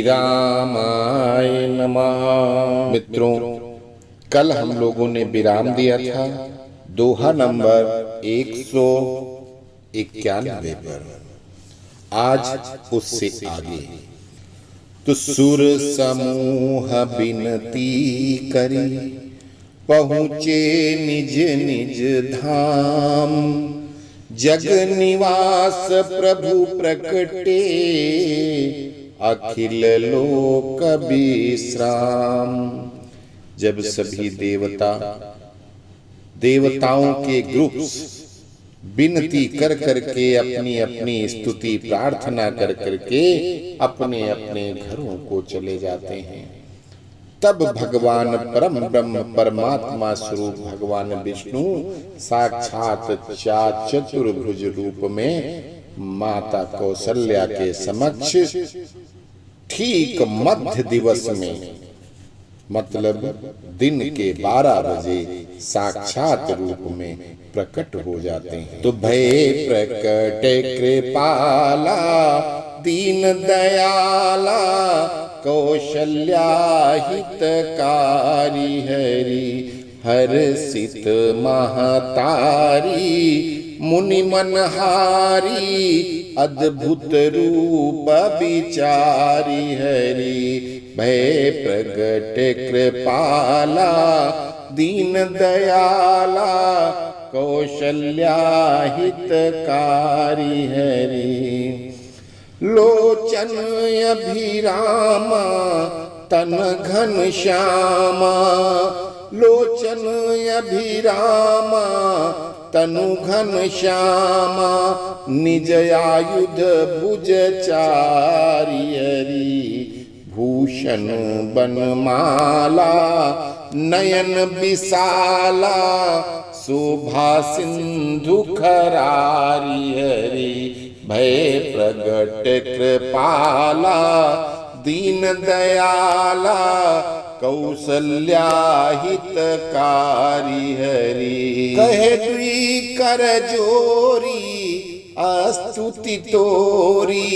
रामाय नमः। मित्रों, कल हम लोगों ने विराम दिया था दोहा नंबर 191 पर। आज उससे आगे। तो सुर समूह बिनती करी, पहुँचे निज निज धाम। जग निवास प्रभु प्रकटे, अखिल लोक विश्राम। जब सभी देवताओं के ग्रुप्स विनती कर करके अपनी अपनी स्तुति प्रार्थना कर करके अपने अपने घरों को चले जाते हैं, तब भगवान परम ब्रह्म परमात्मा स्वरूप भगवान विष्णु साक्षात चतुर्भुज रूप में माता कौशल्या के समक्ष ठीक मध्य दिवस में, मतलब दिन के 12 बजे साक्षात रूप में प्रकट हो जाते हैं। तो भय प्रकट कृपाला दीन दयाला, कौशल्या हितकारी हरि। हर्षित महतारी मुनि मनहारी, अद्भुत रूप विचारी हरि। भय प्रगट कृपाला दीन दयाला, कौशल्या हितकारी हरि। लोचन अभिरामा तन घन श्यामा, लोचन अभिरामा तनु घन श्यामा। निज आयुध भुज चारि हरि, भूषण बनमाला नयन विशाला। शोभा सिंधु खरारी हरि। भय प्रगट कृपाला दीन दयाला, कौशल्या हितकारी हरि। कहे दुई कर जोरी स्तुति तोरी,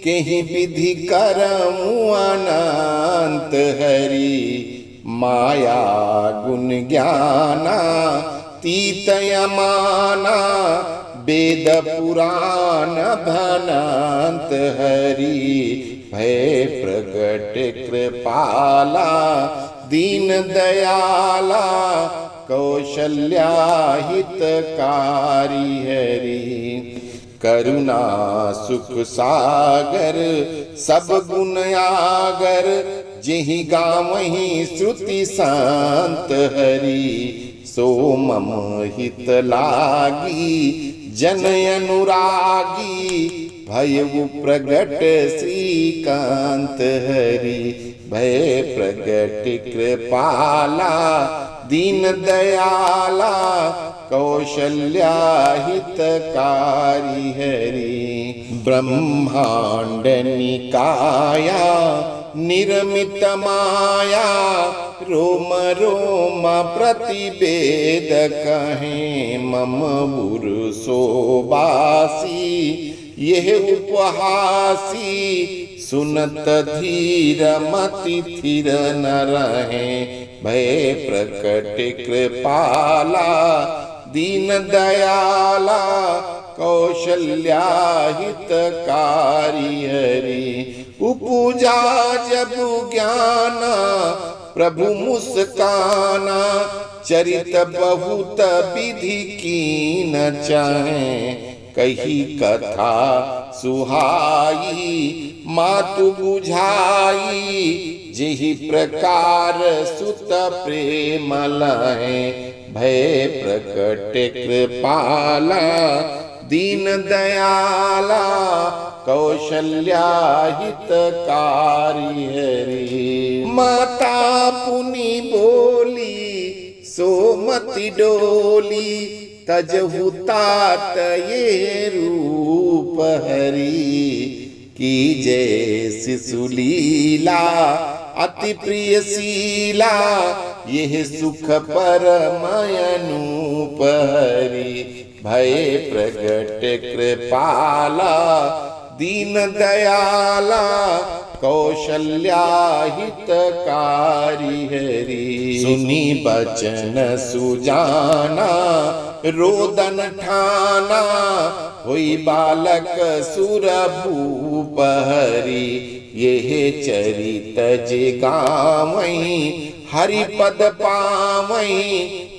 कहीं विधि करमु अनंत हरि। माया गुण ज्ञाना तीत यमाना, वेद पुराण भनंत हरि। भय प्रगट कृपाला दीन दयाला, कौशल्या हितकारी हरि। करुणा सुख सागर सब गुण आगर, जिहि गावहि श्रुति संत हरि। सो मम हित लागी जन अनुरागी, भयउ प्रगट श्रीकांत हरि। भय प्रगट कृपाला दीन दयाला, कौशल्या हितकारी हरि। ब्रह्मांड निकाया निर्मित माया, रोम रोम प्रतिवेद कहें मम पुरुषोबासी। यह उपहासी सुनत धीर मति थिर न रहे। भय प्रकट कृपाला दीन दयाला, कौशल्या हितकारी हरि। उपजा जब ज्ञाना प्रभु मुस्काना, चरित बहुत विधि कीन चाहे। कही कथा सुहाई मातु बुझाई, जिहि प्रकार सुत प्रेम लहे। भय प्रकट कृपाला दीन दयाला, कौशल्या हितकारी हरि। माता पुनि बोली सोमति डोली, तजहु तात ये रूप हरि। की जय शिशुलीला अति प्रिय शीला, यह सुख परमयनूप हरि। भय प्रगट कृपाला दीन दयाला, कौशल्या हितकारी हरि। सुनी बचन सुजाना रोदन ठाना, हुई बालक सुर भूप हरि। यह चरित जे गावई हरिपद पावई,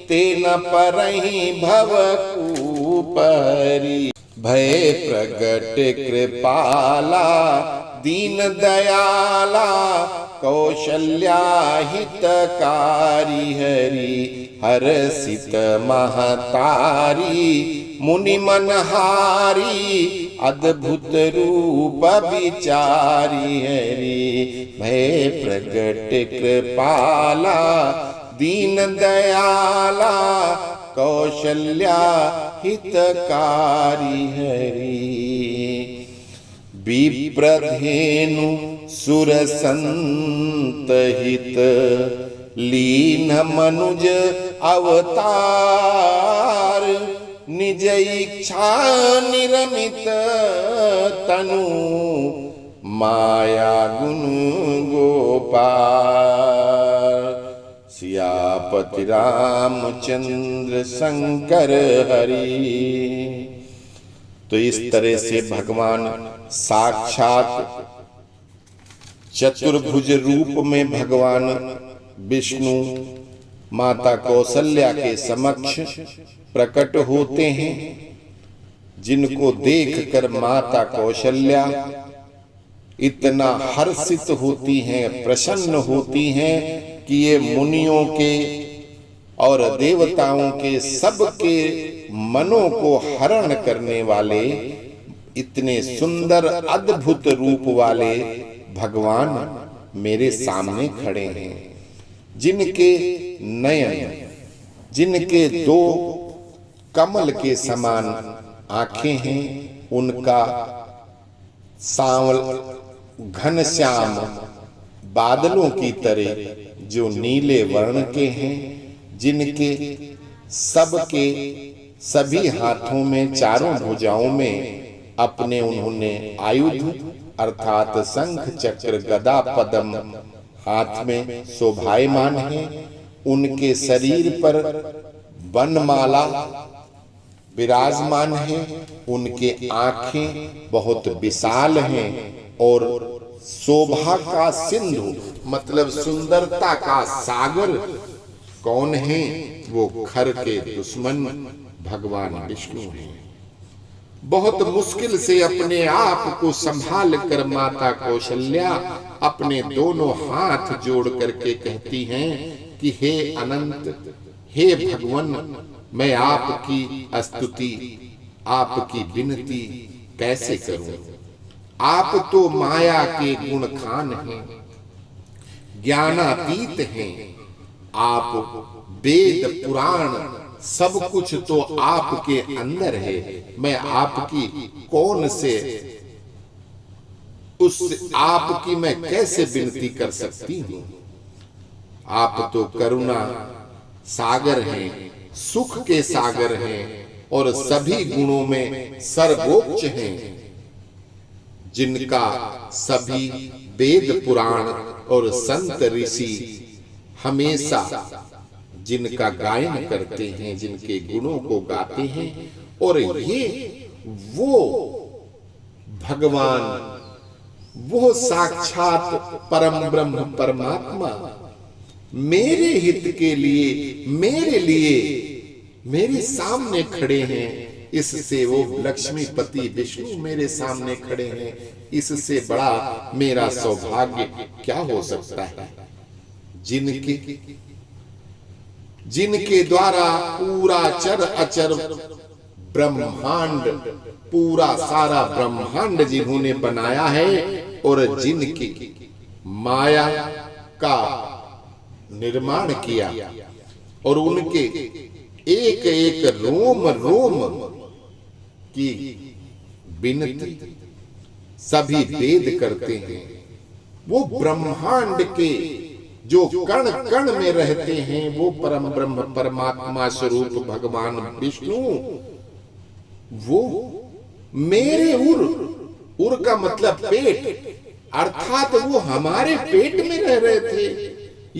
ते न परहि भवकूप हरि। भय प्रगट कृपाला दीन दयाला, कौशल्या हितकारी हरि। हरसित महतारी मुनि मनहारी, अद्भुत रूप विचारी हरि। भय प्रगट कृपाला दीन दयाला, कौशल्या हितकारी हरि। विप्रधेनु सुरसंत हित, लीन मनुज अवतार। निज इच्छा निरमित तनु, माया गुण गोपाल। सियापति रामचंद्र शंकर हरि। तो इस तरह से भगवान साक्षात चतुर्भुज रूप में भगवान विष्णु माता कौशल्या के समक्ष प्रकट होते हैं, जिनको देखकर माता कौशल्या इतना हर्षित होती हैं, प्रसन्न होती हैं कि ये मुनियों के और देवताओं के सबके मनों को हरण करने वाले इतने सुंदर अद्भुत रूप वाले भगवान मेरे सामने खड़े हैं, जिनके नयन, जिनके दो कमल के समान आंखें हैं, उनका सांवल घनश्याम बादलों की तरह जो नीले वर्ण के हैं, जिनके सबके सभी हाथों में चारों भुजाओं में अपने उन्होंने आयुध अर्थात शंख चक्र गदा पद्म हाथ में शोभायमान हैं। उनके शरीर पर वनमाला विराजमान है, उनके आंखें बहुत विशाल हैं और शोभा का सिंधु मतलब सुंदरता का सागर कौन है? वो खर के दुश्मन भगवान विष्णु हैं। बहुत मुश्किल से अपने आप को संभाल कर माता कौशल्या अपने दोनों हाथ जोड़ करके कहती हैं कि हे अनंत, हे भगवान, मैं आपकी स्तुति, आपकी विनती कैसे करूं? आप तो माया के गुण खान हैं, ज्ञानातीत हैं। आप वेद पुराण सब कुछ तो आपके अंदर है। मैं आपकी कौन से उस आपकी मैं कैसे विनती कर सकती हूँ? आप तो करुणा सागर हैं, सुख के सागर हैं और सभी गुणों में सर्वोच्च हैं, जिनका सभी वेद पुराण और संत ऋषि हमेशा जिनका गायन करते हैं, जिनके गुणों को गाते हैं। और ये वो भगवान, वो साक्षात परम ब्रह्म परमात्मा मेरे हित के लिए, मेरे सामने खड़े हैं। इससे वो लक्ष्मीपति विष्णु मेरे सामने खड़े हैं, इससे बड़ा मेरा सौभाग्य क्या हो सकता है? जिनके द्वारा पूरा चर अचर ब्रह्मांड, पूरा सारा ब्रह्मांड जिन्होंने बनाया है और जिनकी माया का निर्माण किया और उनके एक एक रोम रोम की विनती सभी वेद करते हैं। वो ब्रह्मांड के जो कण कण में रहते हैं, वो परम ब्रह्म परमात्मा स्वरूप भगवान विष्णु, वो मेरे उर का मतलब पेट, अर्थात वो हमारे पेट में रह रहे थे।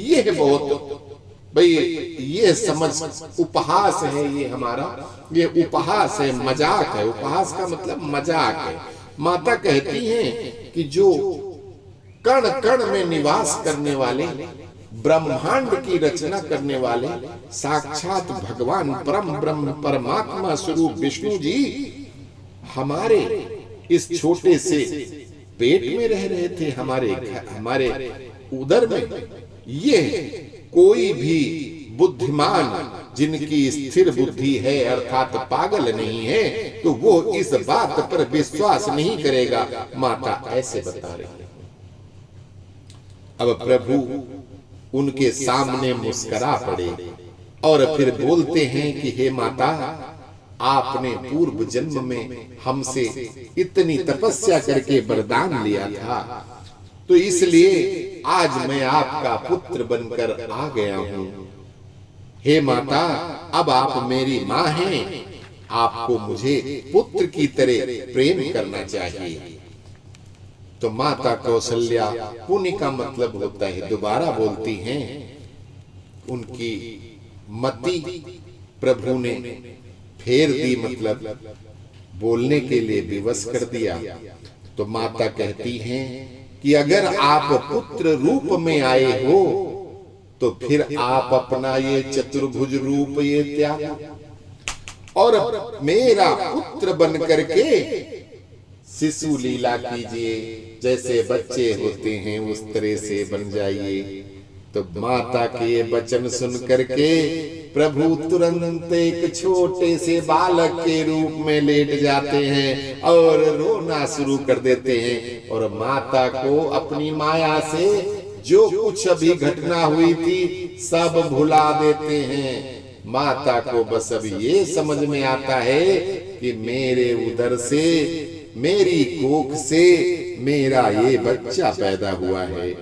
ये है बहुत भाई, ये समझ उपहास है, ये हमारा ये उपहास है, मजाक है। उपहास का मतलब मजाक है। माता कहती हैं कि जो कण कण में निवास करने वाले, ब्रह्मांड की रचना करने वाले साक्षात भगवान परम ब्रह्म परमात्मा स्वरूप विष्णु जी हमारे इस छोटे से पेट में रह रहे थे, हमारे उदर में। ये कोई भी बुद्धिमान जिनकी स्थिर बुद्धि है अर्थात पागल नहीं है, तो वो इस बात पर विश्वास नहीं करेगा। माता ऐसे बता रही है। अब प्रभु उनके सामने मुस्कुरा पड़े और फिर बोलते हैं कि हे माता, आपने पूर्व जन्म में हमसे इतनी तपस्या करके वरदान लिया था, तो इसलिए आज मैं आपका पुत्र बनकर आ गया हूं। हे माता, अब आप मेरी मां हैं, आपको मुझे पुत्र की तरह प्रेम करना चाहिए। तो माता कौशल्या, पुण्य का मतलब होता है, दोबारा बोलती हैं। उनकी मति प्रभु ने फेर दी, मतलब बोलने के लिए विवश कर दिया। तो माता कहती हैं कि अगर आप पुत्र रूप में आए हो तो फिर आप अपना ये चतुर्भुज रूप ये त्याग और मेरा पुत्र बन करके शिशु लीला कीजिए, जैसे बच्चे होते हैं उस तरह से बन जाइए। तो माता के ये वचन सुन करके प्रभु तुरंत एक छोटे से बालक के रूप में लेट जाते हैं और रोना शुरू कर देते हैं और माता को अपनी माया से जो कुछ अभी घटना हुई थी सब भुला देते हैं। माता को बस अब ये समझ में आता है कि मेरे उदर से, मेरी कोख से मेरा ये बच्चा पैदा हुआ है।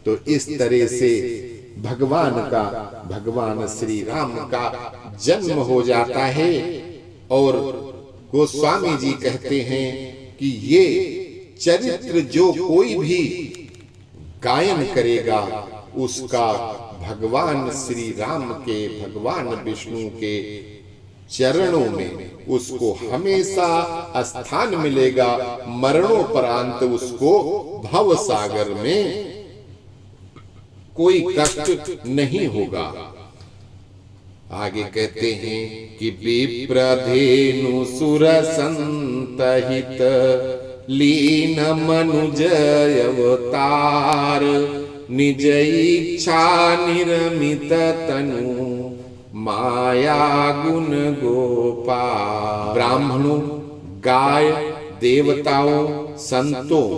तो इस तरह से भगवान श्री राम का जन्म हो जाता है। और गोस्वामी जी कहते हैं कि ये चरित्र जो कोई भी गायन करेगा उसका भगवान श्री राम के, भगवान विष्णु के चरणों में उसको हमेशा स्थान मिलेगा, मरणोपरांत उसको भव सागर में कोई कष्ट नहीं होगा। आगे कहते हैं कि विप्रधेनु सुर संतहित लीन मनुज अवतार निज इच्छा निर्मित तनु माया गुण गोपाल। ब्राह्मणों, गाय, देवताओं, संतों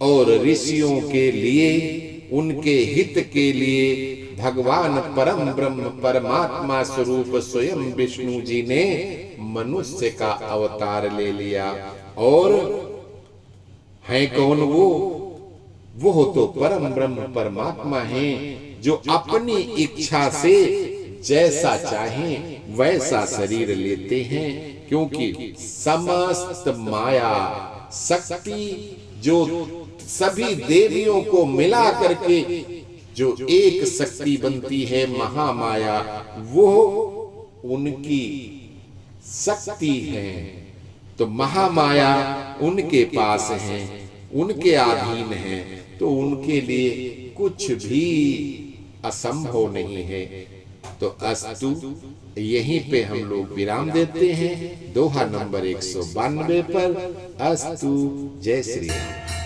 और ऋषियों के लिए, उनके हित के लिए भगवान परम ब्रह्म परमात्मा स्वरूप स्वयं विष्णु जी ने मनुष्य का अवतार ले लिया। और है कौन वो तो परम ब्रह्म परमात्मा हैं, जो अपनी इच्छा से जैसा चाहें वैसा शरीर लेते हैं। क्योंकि समस्त माया शक्ति जो सभी देवियों को मिला करके जो एक शक्ति बनती है महामाया, वो उनकी शक्ति है। तो महामाया उनके पास है, उनके अधीन है, तो उनके लिए कुछ भी असंभव नहीं है। तो अस्तु, यहीं पे हम लोग विराम देते हैं दोहा नंबर 192 पर। अस्तु, जय श्री राम।